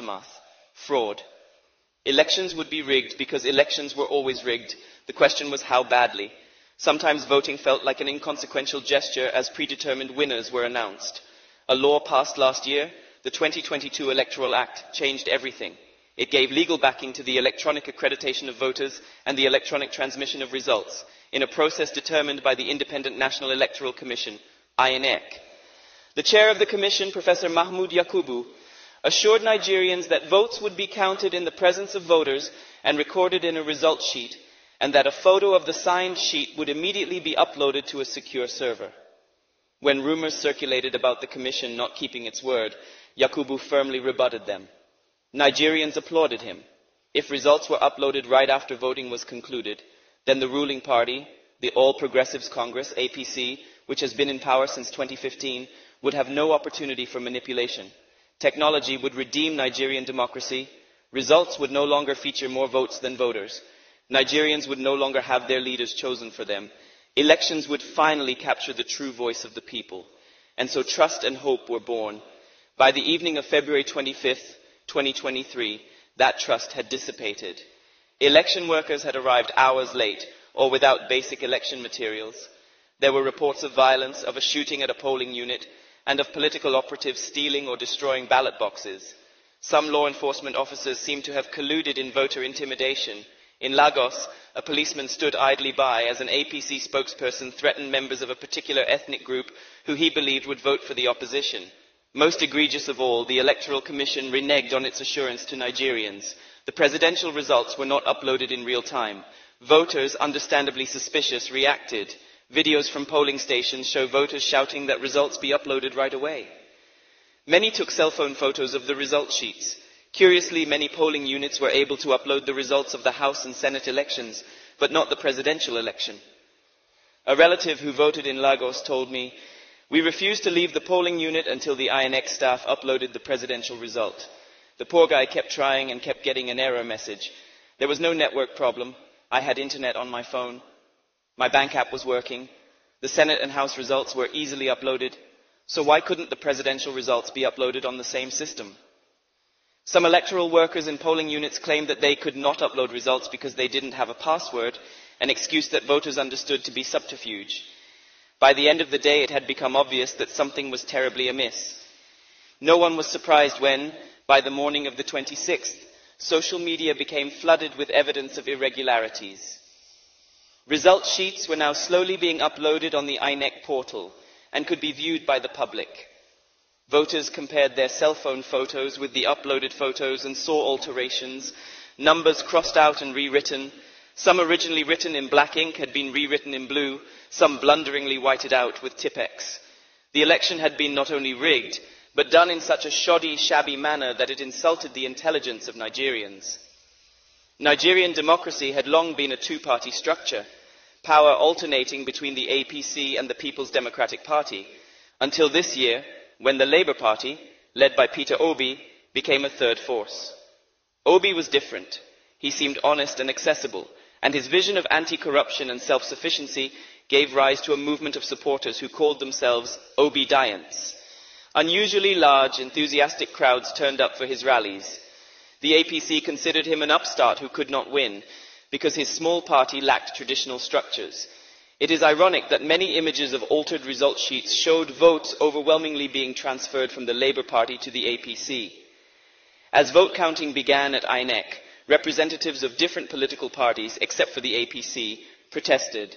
aftermath. Fraud. Elections would be rigged because elections were always rigged. The question was how badly. Sometimes voting felt like an inconsequential gesture as predetermined winners were announced. A law passed last year, the 2022 Electoral Act, changed everything. It gave legal backing to the electronic accreditation of voters and the electronic transmission of results in a process determined by the Independent National Electoral Commission, INEC. The chair of the commission, Professor Mahmoud Yakubu, assured Nigerians that votes would be counted in the presence of voters and recorded in a result sheet, and that a photo of the signed sheet would immediately be uploaded to a secure server. When rumors circulated about the commission not keeping its word, Yakubu firmly rebutted them. Nigerians applauded him. If results were uploaded right after voting was concluded, then the ruling party, the All Progressives Congress, APC, which has been in power since 2015, would have no opportunity for manipulation. Technology would redeem Nigerian democracy. Results would no longer feature more votes than voters. Nigerians would no longer have their leaders chosen for them. Elections would finally capture the true voice of the people. And so trust and hope were born. By the evening of February 25th, 2023, that trust had dissipated. Election workers had arrived hours late or without basic election materials. There were reports of violence, of a shooting at a polling unit, and of political operatives stealing or destroying ballot boxes. Some law enforcement officers seemed to have colluded in voter intimidation. In Lagos, a policeman stood idly by as an APC spokesperson threatened members of a particular ethnic group who he believed would vote for the opposition. Most egregious of all, the Electoral Commission reneged on its assurance to Nigerians. The presidential results were not uploaded in real time. Voters, understandably suspicious, reacted. Videos from polling stations show voters shouting that results be uploaded right away. Many took cell phone photos of the result sheets. Curiously, many polling units were able to upload the results of the House and Senate elections, but not the presidential election. A relative who voted in Lagos told me, "We refused to leave the polling unit until the INEC staff uploaded the presidential result. The poor guy kept trying and kept getting an error message. There was no network problem. I had internet on my phone. My bank app was working. The Senate and House results were easily uploaded. So why couldn't the presidential results be uploaded on the same system?" Some electoral workers in polling units claimed that they could not upload results because they didn't have a password, an excuse that voters understood to be subterfuge. By the end of the day, it had become obvious that something was terribly amiss. No one was surprised when, by the morning of the 26th, social media became flooded with evidence of irregularities. Result sheets were now slowly being uploaded on the INEC portal and could be viewed by the public. Voters compared their cell phone photos with the uploaded photos and saw alterations, numbers crossed out and rewritten. Some originally written in black ink had been rewritten in blue, some blunderingly whited out with Tipp-Ex. The election had been not only rigged, but done in such a shoddy, shabby manner that it insulted the intelligence of Nigerians. Nigerian democracy had long been a two-party structure, power alternating between the APC and the People's Democratic Party, until this year, when the Labour Party, led by Peter Obi, became a third force. Obi was different. He seemed honest and accessible, and his vision of anti-corruption and self-sufficiency gave rise to a movement of supporters who called themselves Obidients. Unusually large, enthusiastic crowds turned up for his rallies. The APC considered him an upstart who could not win, because his small party lacked traditional structures. It is ironic that many images of altered result sheets showed votes overwhelmingly being transferred from the Labour Party to the APC. As vote counting began at INEC, representatives of different political parties, except for the APC, protested.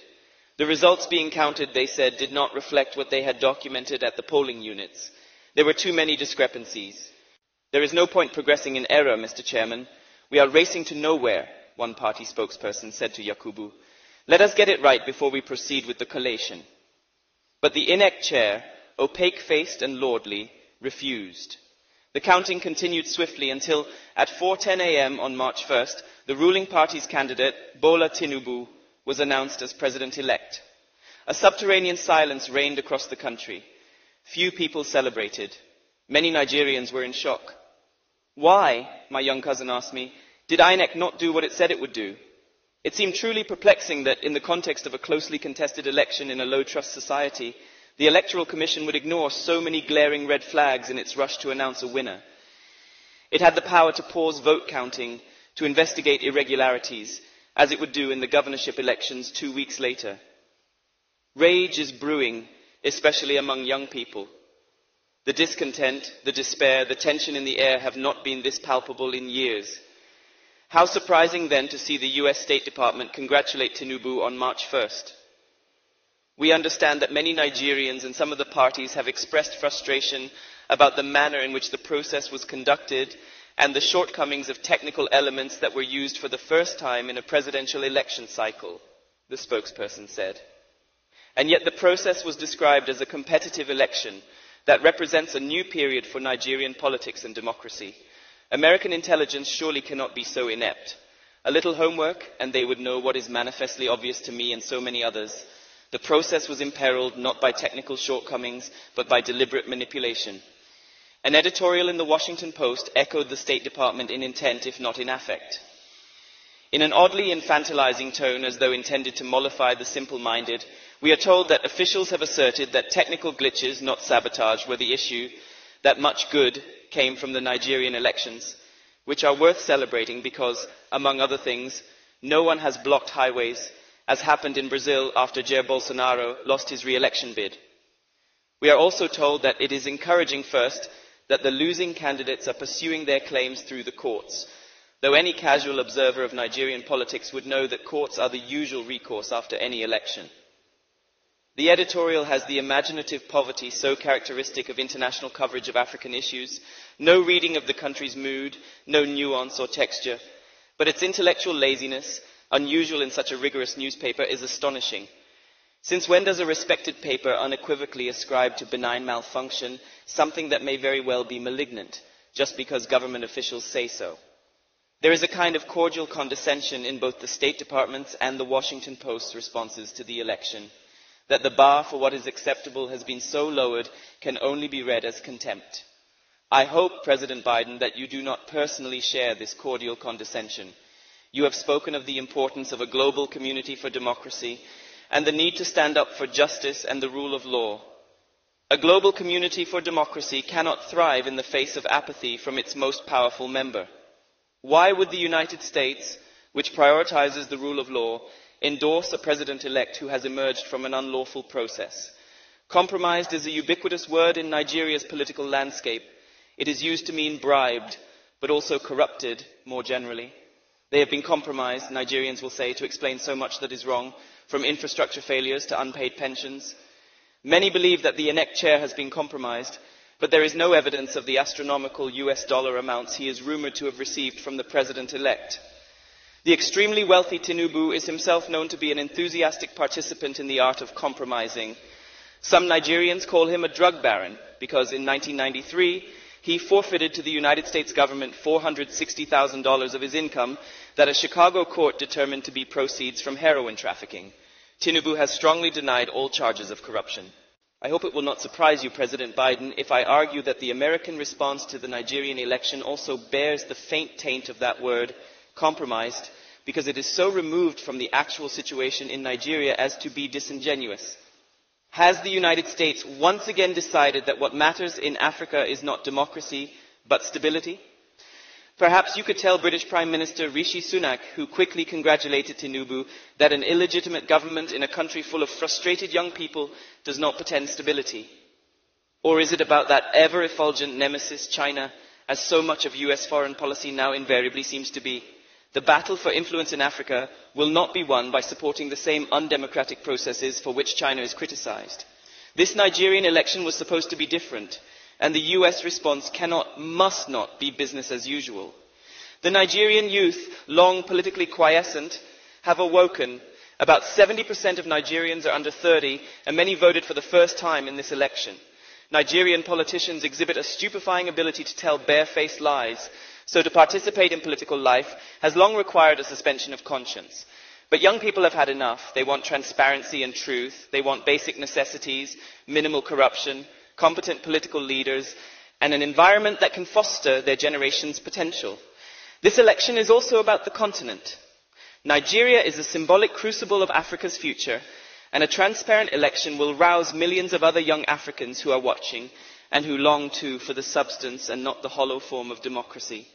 The results being counted, they said, did not reflect what they had documented at the polling units. There were too many discrepancies. "There is no point progressing in error, Mr. Chairman. We are racing to nowhere," one party spokesperson said to Yakubu. "Let us get it right before we proceed with the collation." But the INEC chair, opaque-faced and lordly, refused. The counting continued swiftly until, at 4:10 a.m. on March 1st, the ruling party's candidate, Bola Tinubu, was announced as president-elect. A subterranean silence reigned across the country. Few people celebrated. Many Nigerians were in shock. "Why," my young cousin asked me, "did INEC not do what it said it would do?" It seemed truly perplexing that, in the context of a closely contested election in a low-trust society, the Electoral Commission would ignore so many glaring red flags in its rush to announce a winner. It had the power to pause vote counting, to investigate irregularities, as it would do in the governorship elections 2 weeks later. Rage is brewing, especially among young people. The discontent, the despair, the tension in the air have not been this palpable in years. How surprising then to see the US State Department congratulate Tinubu on March 1st. We understand that many Nigerians and some of the parties have expressed frustration about the manner in which the process was conducted and the shortcomings of technical elements that were used for the first time in a presidential election cycle, the spokesperson said. And yet the process was described as a competitive election that represents a new period for Nigerian politics and democracy. American intelligence surely cannot be so inept. A little homework, and they would know what is manifestly obvious to me and so many others. The process was imperiled not by technical shortcomings, but by deliberate manipulation. An editorial in the Washington Post echoed the State Department in intent, if not in affect. In an oddly infantilizing tone, as though intended to mollify the simple-minded, we are told that officials have asserted that technical glitches, not sabotage, were the issue, that much good came from the Nigerian elections, which are worth celebrating because, among other things, no one has blocked highways, as happened in Brazil after Jair Bolsonaro lost his re-election bid. We are also told that it is encouraging, first, that the losing candidates are pursuing their claims through the courts, though any casual observer of Nigerian politics would know that courts are the usual recourse after any election. The editorial has the imaginative poverty so characteristic of international coverage of African issues, no reading of the country's mood, no nuance or texture, but its intellectual laziness, unusual in such a rigorous newspaper, is astonishing. Since when does a respected paper unequivocally ascribe to benign malfunction something that may very well be malignant, just because government officials say so? There is a kind of cordial condescension in both the State Department's and the Washington Post's responses to the election. That the bar for what is acceptable has been so lowered can only be read as contempt. I hope, President Biden, that you do not personally share this cordial condescension. You have spoken of the importance of a global community for democracy and the need to stand up for justice and the rule of law. A global community for democracy cannot thrive in the face of apathy from its most powerful member. Why would the United States, which prioritizes the rule of law, endorse a president-elect who has emerged from an unlawful process? Compromised is a ubiquitous word in Nigeria's political landscape. It is used to mean bribed, but also corrupted more generally. They have been compromised, Nigerians will say, to explain so much that is wrong, from infrastructure failures to unpaid pensions. Many believe that the INEC chair has been compromised, but there is no evidence of the astronomical US dollar amounts he is rumored to have received from the president-elect. The extremely wealthy Tinubu is himself known to be an enthusiastic participant in the art of compromising. Some Nigerians call him a drug baron because in 1993 he forfeited to the United States government $460,000 of his income that a Chicago court determined to be proceeds from heroin trafficking. Tinubu has strongly denied all charges of corruption. I hope it will not surprise you, President Biden, if I argue that the American response to the Nigerian election also bears the faint taint of that word, compromised, because it is so removed from the actual situation in Nigeria as to be disingenuous. Has the United States once again decided that what matters in Africa is not democracy, but stability? Perhaps you could tell British Prime Minister Rishi Sunak, who quickly congratulated Tinubu, that an illegitimate government in a country full of frustrated young people does not portend stability. Or is it about that ever-effulgent nemesis, China, as so much of US foreign policy now invariably seems to be? The battle for influence in Africa will not be won by supporting the same undemocratic processes for which China is criticized. This Nigerian election was supposed to be different, and the US response must not be business as usual. The Nigerian youth, long politically quiescent, have awoken. About 70% of Nigerians are under 30, and many voted for the first time in this election. Nigerian politicians exhibit a stupefying ability to tell barefaced lies, so to participate in political life has long required a suspension of conscience. But young people have had enough. They want transparency and truth. They want basic necessities, minimal corruption, competent political leaders, and an environment that can foster their generation's potential. This election is also about the continent. Nigeria is a symbolic crucible of Africa's future, and a transparent election will rouse millions of other young Africans who are watching and who long too for the substance and not the hollow form of democracy.